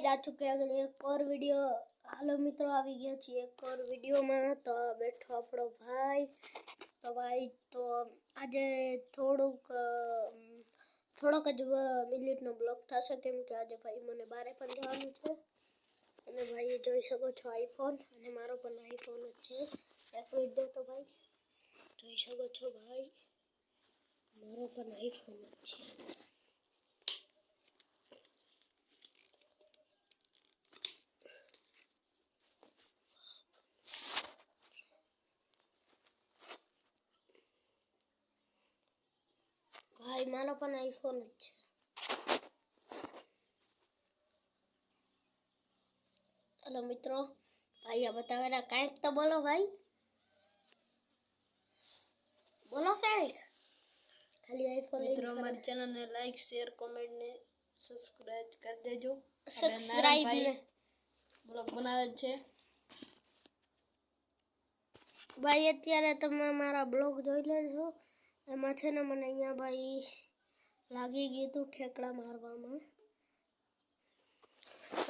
आ चुके हैं एक और वीडियो। हेलो मित्रों, आ गया छे एक और वीडियो में। तो बैठो आपणो भाई। तो आज થોડોક જ મિનિટનો બ્લોગ થશે, કેમ કે આજે ભાઈ મને બારે પણ જવાનું છે। અને ભાઈ જોઈ શકો છો આઈફોન, અને મારો પણ આઈફોન જ છે। એક મિનિટ દો તો ભાઈ, જોઈ શકો છો ભાઈ મારો પણ આઈફોન જ છે। भाई मारो पण आईफोन જ છે। हेलो मित्रों, भाई आ बतावेला कांईक तो बोलो भाई, बोलो कांईक। खाली आईफोन मित्रों हमारे चैनल ने लाइक शेयर कमेंट ने सब्सक्राइब कर देजो। सब्सक्राइब ने ब्लॉग बनावे छे भाई। અત્યારે તમે મારા બ્લોગ જોઈ લેજો। એમાં છે ને મને અહીંયા ભાઈ લાગી ગયું હતું ઠેકડા મારવામાં।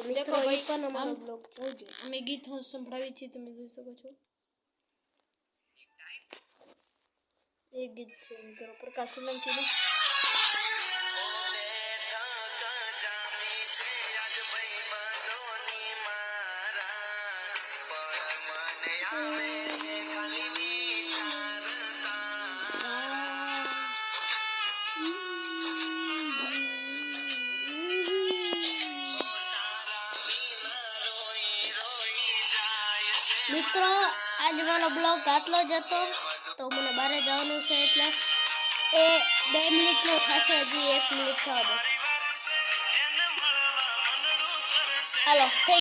देखो भाई પણ અમારો બ્લોગ જોજો। અમે ગીત સંભળાવી છે, તમે જોઈ શકો છો। એક ગીત છે મિત્રો પ્રકાશ સોલંકી નું। મિત્રો આજ મારો બ્લોગ આટલો જ હતો। તો મને બહાર જવાનું છે, એટલે એ 2 મિનિટનો થશે, હજી 1 મિનિટ થવા દો। હાલો।